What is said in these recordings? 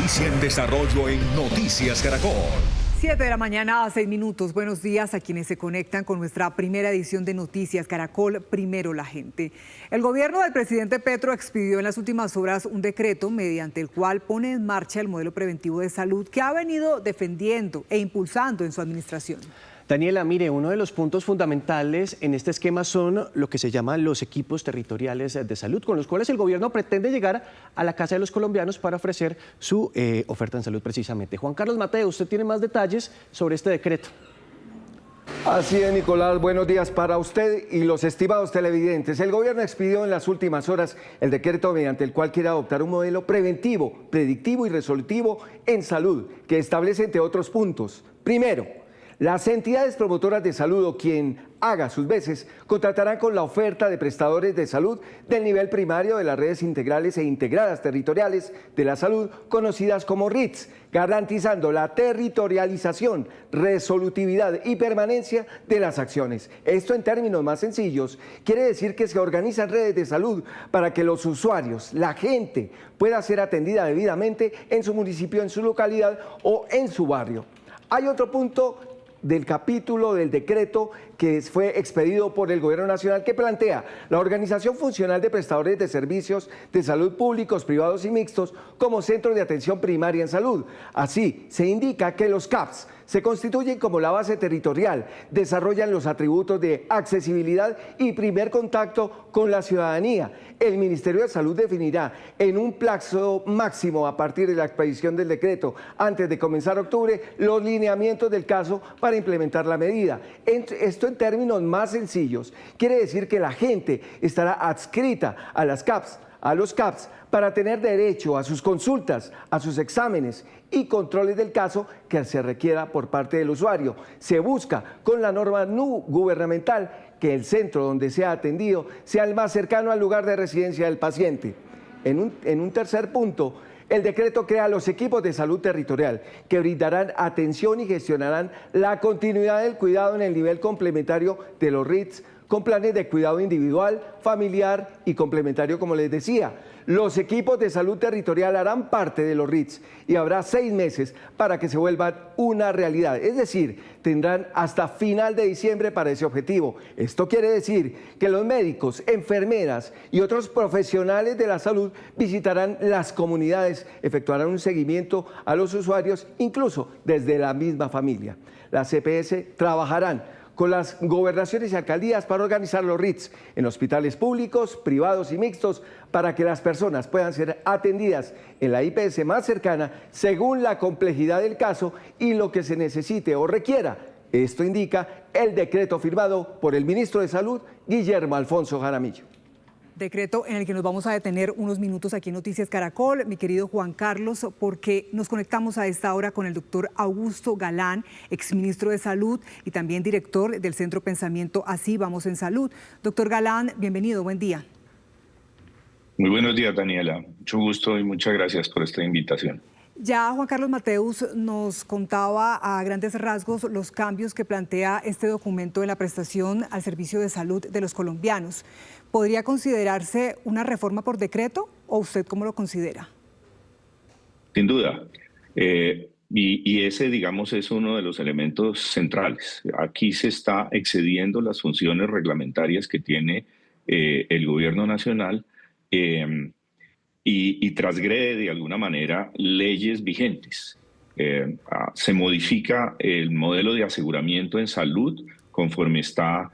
Noticia en desarrollo en Noticias Caracol. 7 de la mañana a 6 minutos. Buenos días a quienes se conectan con nuestra primera edición de Noticias Caracol, primero la gente. El gobierno del presidente Petro expidió en las últimas horas un decreto mediante el cual pone en marcha el modelo preventivo de salud que ha venido defendiendo e impulsando en su administración. Daniela, mire, uno de los puntos fundamentales en este esquema son lo que se llaman los equipos territoriales de salud, con los cuales el gobierno pretende llegar a la casa de los colombianos para ofrecer su oferta en salud precisamente. Juan Carlos Mateo, usted tiene más detalles sobre este decreto. Así es, Nicolás, buenos días para usted y los estimados televidentes. El gobierno expidió en las últimas horas el decreto mediante el cual quiere adoptar un modelo preventivo, predictivo y resolutivo en salud, que establece entre otros puntos. Primero, las entidades promotoras de salud o quien haga sus veces contratarán con la oferta de prestadores de salud del nivel primario de las redes integrales e integradas territoriales de la salud, conocidas como RITs, garantizando la territorialización, resolutividad y permanencia de las acciones. Esto, en términos más sencillos, quiere decir que se organizan redes de salud para que los usuarios, la gente, pueda ser atendida debidamente en su municipio, en su localidad o en su barrio. Hay otro punto del capítulo del decreto que fue expedido por el Gobierno Nacional que plantea la organización funcional de prestadores de servicios de salud públicos, privados y mixtos como centros de atención primaria en salud. Así, se indica que los CAPS se constituyen como la base territorial, desarrollan los atributos de accesibilidad y primer contacto con la ciudadanía. El Ministerio de Salud definirá en un plazo máximo a partir de la expedición del decreto, antes de comenzar octubre, los lineamientos del caso para implementar la medida. Esto en términos más sencillos quiere decir que la gente estará adscrita a los CAPS para tener derecho a sus consultas, a sus exámenes y controles del caso que se requiera por parte del usuario. Se busca con la norma gubernamental que el centro donde sea atendido sea el más cercano al lugar de residencia del paciente. En un tercer punto, el decreto crea los equipos de salud territorial que brindarán atención y gestionarán la continuidad del cuidado en el nivel complementario de los RITs, con planes de cuidado individual, familiar y complementario, como les decía. Los equipos de salud territorial harán parte de los RITs y habrá 6 meses para que se vuelvan una realidad. Es decir, tendrán hasta final de diciembre para ese objetivo. Esto quiere decir que los médicos, enfermeras y otros profesionales de la salud visitarán las comunidades, efectuarán un seguimiento a los usuarios, incluso desde la misma familia. Las EPS trabajarán con las gobernaciones y alcaldías para organizar los RITs en hospitales públicos, privados y mixtos para que las personas puedan ser atendidas en la IPS más cercana según la complejidad del caso y lo que se necesite o requiera. Esto indica el decreto firmado por el ministro de Salud, Guillermo Alfonso Jaramillo. Decreto en el que nos vamos a detener unos minutos aquí en Noticias Caracol, mi querido Juan Carlos, porque nos conectamos a esta hora con el doctor Augusto Galán, exministro de Salud y también director del Centro Pensamiento Así Vamos en Salud. Doctor Galán, bienvenido, buen día. Muy buenos días, Daniela. Mucho gusto y muchas gracias por esta invitación. Ya Juan Carlos Mateus nos contaba a grandes rasgos los cambios que plantea este documento de la prestación al servicio de salud de los colombianos. ¿Podría considerarse una reforma por decreto o usted cómo lo considera? Sin duda. Y ese, digamos, es uno de los elementos centrales. Aquí se está excediendo las funciones reglamentarias que tiene el gobierno nacional y transgrede de alguna manera leyes vigentes. Se modifica el modelo de aseguramiento en salud conforme está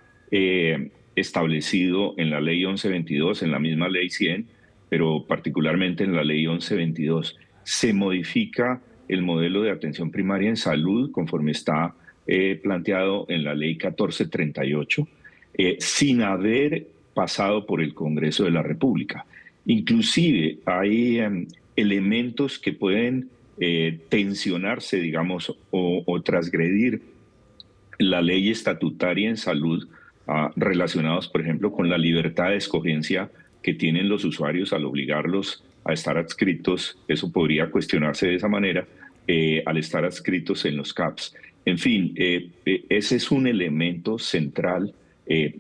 establecido en la ley 1122, en la misma ley 100, pero particularmente en la ley 1122. Se modifica el modelo de atención primaria en salud conforme está planteado en la ley 1438, sin haber pasado por el Congreso de la República. Inclusive hay elementos que pueden tensionarse, digamos, o transgredir la ley estatutaria en salud relacionados, por ejemplo, con la libertad de escogencia que tienen los usuarios al obligarlos a estar adscritos. Eso podría cuestionarse de esa manera al estar adscritos en los CAPS. En fin, ese es un elemento central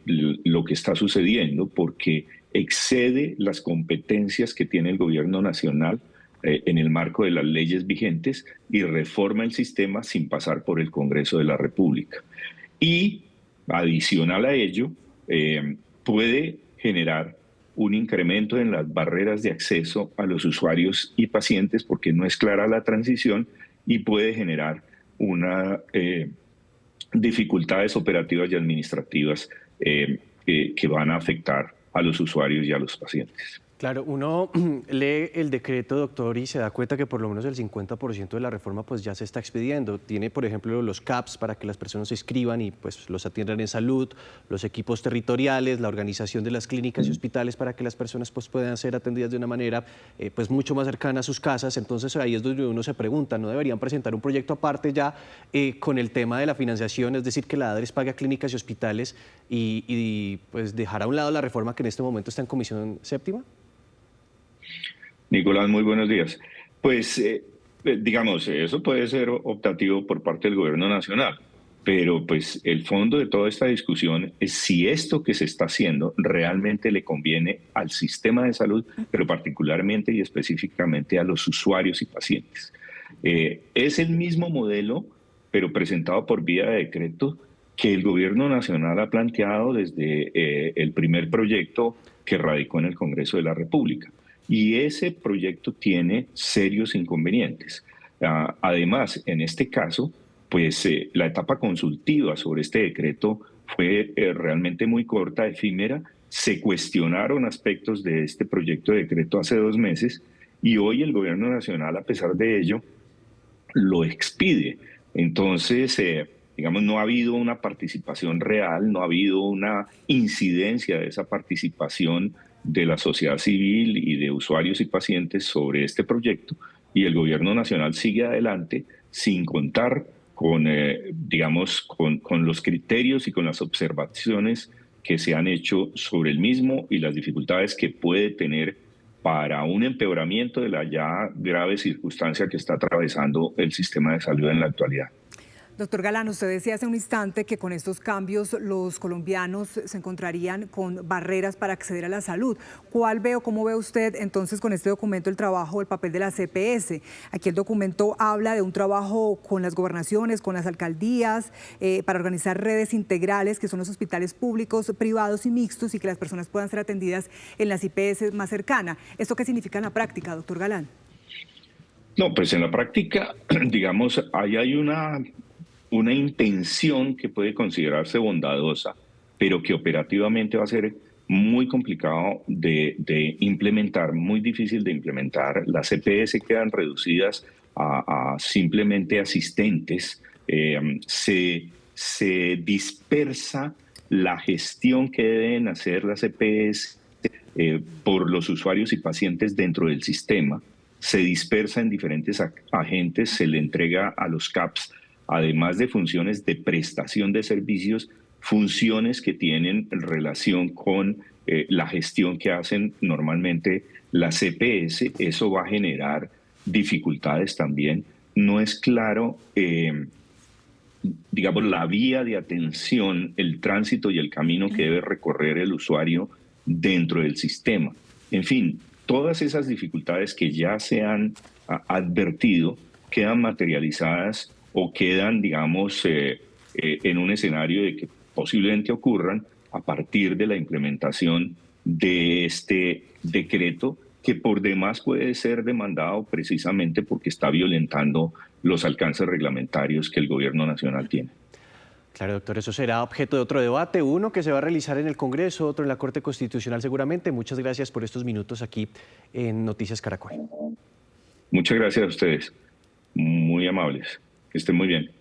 lo que está sucediendo porque excede las competencias que tiene el gobierno nacional en el marco de las leyes vigentes y reforma el sistema sin pasar por el Congreso de la República. Y adicional a ello, puede generar un incremento en las barreras de acceso a los usuarios y pacientes porque no es clara la transición y puede generar una dificultades operativas y administrativas que van a afectar a los usuarios y a los pacientes. Claro, uno lee el decreto, doctor, y se da cuenta que por lo menos el 50% de la reforma pues ya se está expidiendo. Tiene, por ejemplo, los CAPS para que las personas se inscriban y pues los atiendan en salud, los equipos territoriales, la organización de las clínicas y hospitales para que las personas pues puedan ser atendidas de una manera pues mucho más cercana a sus casas. Entonces ahí es donde uno se pregunta, ¿no deberían presentar un proyecto aparte ya con el tema de la financiación? Es decir, que la ADRES pague a clínicas y hospitales y pues dejar a un lado la reforma que en este momento está en comisión séptima. Nicolás, muy buenos días. Pues, digamos, eso puede ser optativo por parte del Gobierno Nacional, pero pues el fondo de toda esta discusión es si esto que se está haciendo realmente le conviene al sistema de salud, pero particularmente y específicamente a los usuarios y pacientes. Es el mismo modelo, pero presentado por vía de decreto, que el Gobierno Nacional ha planteado desde el primer proyecto que radicó en el Congreso de la República. Y ese proyecto tiene serios inconvenientes. Además, en este caso, pues la etapa consultiva sobre este decreto fue realmente muy corta, efímera. Se cuestionaron aspectos de este proyecto de decreto hace 2 meses y hoy el Gobierno Nacional, a pesar de ello, lo expide. Entonces, digamos, no ha habido una participación real, no ha habido una incidencia de esa participación de la sociedad civil y de usuarios y pacientes sobre este proyecto, y el Gobierno Nacional sigue adelante sin contar con, digamos, con los criterios y con las observaciones que se han hecho sobre el mismo y las dificultades que puede tener para un empeoramiento de la ya grave circunstancia que está atravesando el sistema de salud en la actualidad. Doctor Galán, usted decía hace un instante que con estos cambios los colombianos se encontrarían con barreras para acceder a la salud. ¿Cómo ve usted entonces con este documento el trabajo, el papel de la CPS? Aquí el documento habla de un trabajo con las gobernaciones, con las alcaldías, para organizar redes integrales, que son los hospitales públicos, privados y mixtos, y que las personas puedan ser atendidas en las IPS más cercanas. ¿Esto qué significa en la práctica, doctor Galán? No, pues en la práctica, digamos, hay una intención que puede considerarse bondadosa, pero que operativamente va a ser muy complicado de implementar, muy difícil de implementar. Las EPS quedan reducidas a simplemente asistentes. Se dispersa la gestión que deben hacer las EPS por los usuarios y pacientes dentro del sistema. Se dispersa en diferentes agentes, se le entrega a los CAPS, además de funciones de prestación de servicios, funciones que tienen relación con la gestión que hacen normalmente las CPS. Eso va a generar dificultades también. No es claro, digamos, la vía de atención, el tránsito y el camino que debe recorrer el usuario dentro del sistema. En fin, todas esas dificultades que ya se han advertido quedan materializadas o quedan, digamos, en un escenario de que posiblemente ocurran a partir de la implementación de este decreto, que por demás puede ser demandado precisamente porque está violentando los alcances reglamentarios que el Gobierno Nacional tiene. Claro, doctor, eso será objeto de otro debate, uno que se va a realizar en el Congreso, otro en la Corte Constitucional seguramente. Muchas gracias por estos minutos aquí en Noticias Caracol. Muchas gracias a ustedes, muy amables. Que estén muy bien.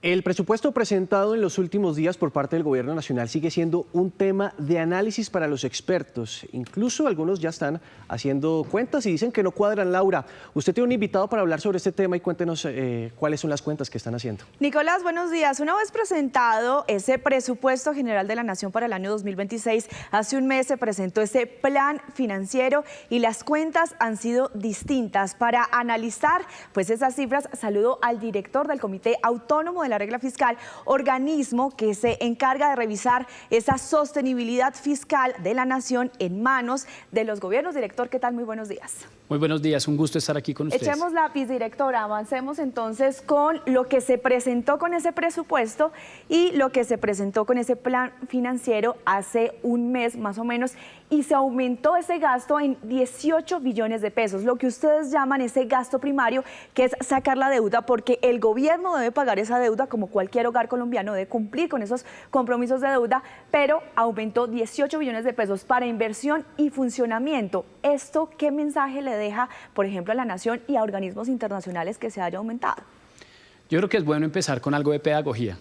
El presupuesto presentado en los últimos días por parte del Gobierno Nacional sigue siendo un tema de análisis para los expertos. Incluso algunos ya están haciendo cuentas y dicen que no cuadran. Laura, usted tiene un invitado para hablar sobre este tema y cuéntenos cuáles son las cuentas que están haciendo. Nicolás, buenos días. Una vez presentado ese presupuesto general de la Nación para el año 2026, hace un mes se presentó ese plan financiero y las cuentas han sido distintas. Para analizar pues esas cifras, saludo al director del Comité Autónomo de la Regla Fiscal, organismo que se encarga de revisar esa sostenibilidad fiscal de la nación en manos de los gobiernos. Director, ¿qué tal? Muy buenos días. Muy buenos días, un gusto estar aquí con ustedes. Echemos lápiz, directora. Avancemos entonces con lo que se presentó con ese presupuesto y lo que se presentó con ese plan financiero hace un mes más o menos, y se aumentó ese gasto en 18 billones de pesos, lo que ustedes llaman ese gasto primario, que es sacar la deuda, porque el gobierno debe pagar esa deuda como cualquier hogar colombiano, debe cumplir con esos compromisos de deuda, pero aumentó 18 billones de pesos para inversión y funcionamiento. ¿Esto qué mensaje le deja, por ejemplo, a la nación y a organismos internacionales que se haya aumentado? Yo creo que es bueno empezar con algo de pedagogía.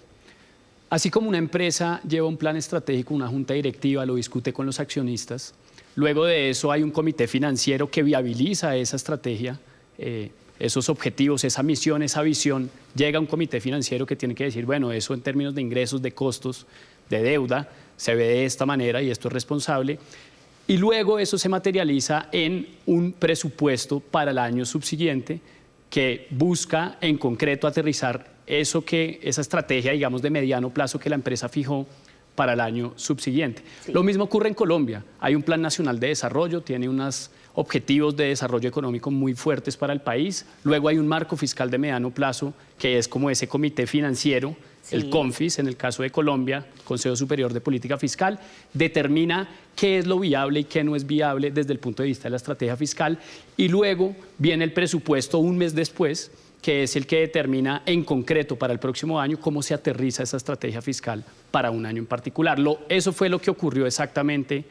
Así como una empresa lleva un plan estratégico, una junta directiva, lo discute con los accionistas, luego de eso hay un comité financiero que viabiliza esa estrategia, esos objetivos, esa misión, esa visión, llega un comité financiero que tiene que decir, bueno, eso en términos de ingresos, de costos, de deuda, se ve de esta manera y esto es responsable. Y luego eso se materializa en un presupuesto para el año subsiguiente que busca en concreto aterrizar esa estrategia, digamos, de mediano plazo que la empresa fijó para el año subsiguiente. Sí. Lo mismo ocurre en Colombia. Hay un Plan Nacional de Desarrollo, tiene unos objetivos de desarrollo económico muy fuertes para el país. Luego hay un marco fiscal de mediano plazo, que es como ese comité financiero, sí, el CONFIS, en el caso de Colombia, Consejo Superior de Política Fiscal, determina qué es lo viable y qué no es viable desde el punto de vista de la estrategia fiscal. Y luego viene el presupuesto un mes después, que es el que determina en concreto para el próximo año cómo se aterriza esa estrategia fiscal para un año en particular. Eso fue lo que ocurrió exactamente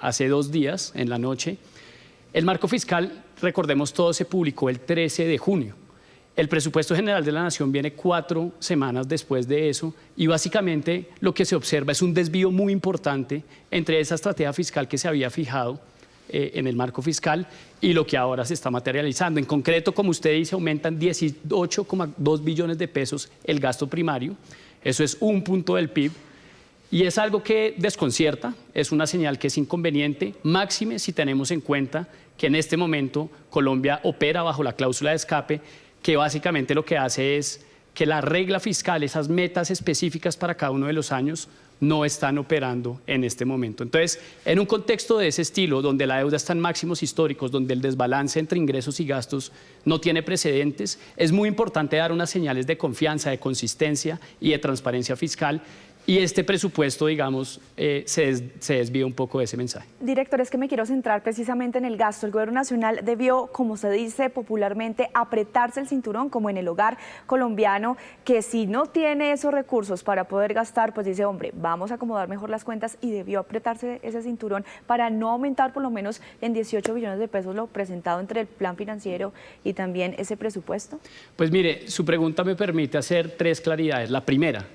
hace 2 días, en la noche. El marco fiscal, recordemos todo, se publicó el 13 de junio. El presupuesto general de la Nación viene 4 semanas después de eso y básicamente lo que se observa es un desvío muy importante entre esa estrategia fiscal que se había fijado en el marco fiscal y lo que ahora se está materializando. En concreto, como usted dice, aumentan 18,2 billones de pesos el gasto primario. Eso es 1 punto del PIB y es algo que desconcierta, es una señal que es inconveniente, máxime si tenemos en cuenta que en este momento Colombia opera bajo la cláusula de escape, que básicamente lo que hace es que la regla fiscal, esas metas específicas para cada uno de los años, no están operando en este momento. Entonces, en un contexto de ese estilo, donde la deuda está en máximos históricos, donde el desbalance entre ingresos y gastos no tiene precedentes, es muy importante dar unas señales de confianza, de consistencia y de transparencia fiscal. Y este presupuesto, digamos, se desvía un poco de ese mensaje. Director, es que me quiero centrar precisamente en el gasto. El Gobierno Nacional debió, como se dice popularmente, apretarse el cinturón, como en el hogar colombiano, que si no tiene esos recursos para poder gastar, pues dice, hombre, vamos a acomodar mejor las cuentas, y debió apretarse ese cinturón para no aumentar por lo menos en 18 billones de pesos lo presentado entre el plan financiero y también ese presupuesto. Pues mire, su pregunta me permite hacer 3 claridades. La primera,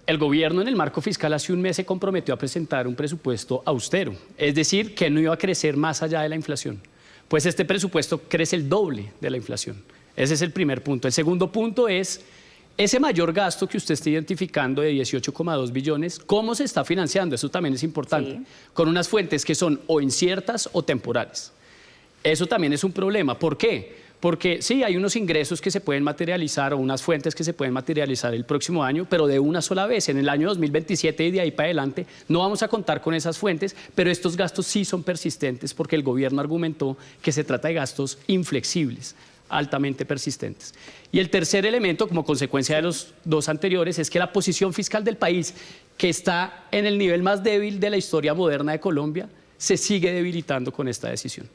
el gobierno en el marco fiscal hace un mes se comprometió a presentar un presupuesto austero, es decir, que no iba a crecer más allá de la inflación. Pues este presupuesto crece el doble de la inflación. Ese es el primer punto. El segundo punto es ese mayor gasto que usted está identificando de 18,2 billones, ¿cómo se está financiando? Eso también es importante. Sí. Con unas fuentes que son o inciertas o temporales. Eso también es un problema. ¿Por qué? Porque sí, hay unos ingresos que se pueden materializar o unas fuentes que se pueden materializar el próximo año, pero de una sola vez. En el año 2027 y de ahí para adelante no vamos a contar con esas fuentes, pero estos gastos sí son persistentes porque el gobierno argumentó que se trata de gastos inflexibles, altamente persistentes. Y el tercer elemento, como consecuencia de los 2 anteriores, es que la posición fiscal del país, que está en el nivel más débil de la historia moderna de Colombia, se sigue debilitando con esta decisión.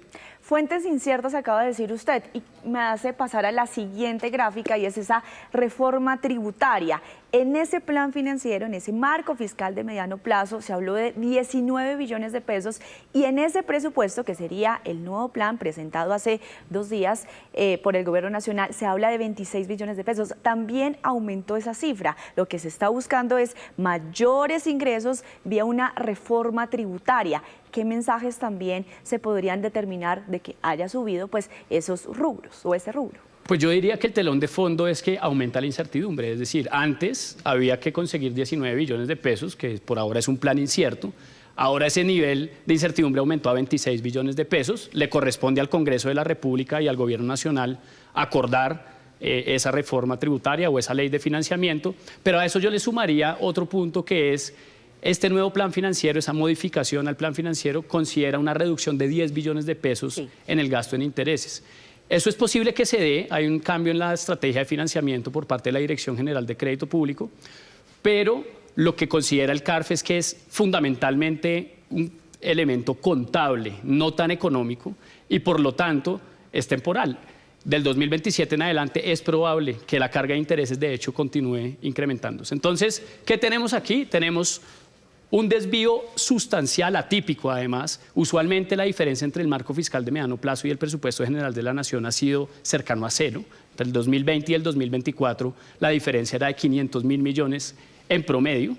Fuentes inciertas acaba de decir usted, y me hace pasar a la siguiente gráfica, y es esa reforma tributaria. En ese plan financiero, en ese marco fiscal de mediano plazo, se habló de 19 billones de pesos, y en ese presupuesto, que sería el nuevo plan presentado hace 2 días por el Gobierno Nacional, se habla de 26 billones de pesos. También aumentó esa cifra. Lo que se está buscando es mayores ingresos vía una reforma tributaria. ¿Qué mensajes también se podrían determinar de que haya subido pues esos rubros o ese rubro? Pues yo diría que el telón de fondo es que aumenta la incertidumbre, es decir, antes había que conseguir 19 billones de pesos, que por ahora es un plan incierto. Ahora ese nivel de incertidumbre aumentó a 26 billones de pesos. Le corresponde al Congreso de la República y al Gobierno Nacional acordar esa reforma tributaria o esa ley de financiamiento, pero a eso yo le sumaría otro punto, que es este nuevo plan financiero, esa modificación al plan financiero considera una reducción de 10 billones de pesos en el gasto en intereses. Eso es posible que se dé, hay un cambio en la estrategia de financiamiento por parte de la Dirección General de Crédito Público, pero lo que considera el CARF es que es fundamentalmente un elemento contable, no tan económico, y por lo tanto es temporal. Del 2027 en adelante es probable que la carga de intereses de hecho continúe incrementándose. Entonces, ¿qué tenemos aquí? Tenemos un desvío sustancial, atípico además. Usualmente la diferencia entre el marco fiscal de mediano plazo y el presupuesto general de la Nación ha sido cercano a cero. Entre el 2020 y el 2024 la diferencia era de 500.000 millones en promedio.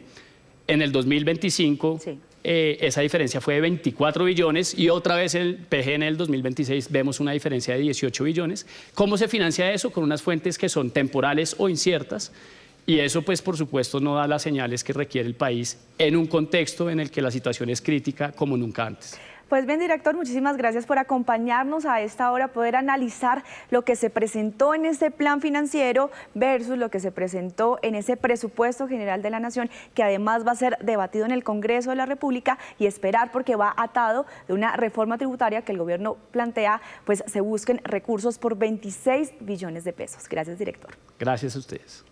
En el 2025 esa diferencia fue de 24 billones y otra vez el PGN del 2026 vemos una diferencia de 18 billones. ¿Cómo se financia eso? Con unas fuentes que son temporales o inciertas. Y eso, pues, por supuesto, no da las señales que requiere el país en un contexto en el que la situación es crítica como nunca antes. Pues bien, director, muchísimas gracias por acompañarnos a esta hora, poder analizar lo que se presentó en este plan financiero versus lo que se presentó en ese presupuesto general de la Nación, que además va a ser debatido en el Congreso de la República, y esperar, porque va atado de una reforma tributaria que el gobierno plantea, pues se busquen recursos por 26 billones de pesos. Gracias, director. Gracias a ustedes.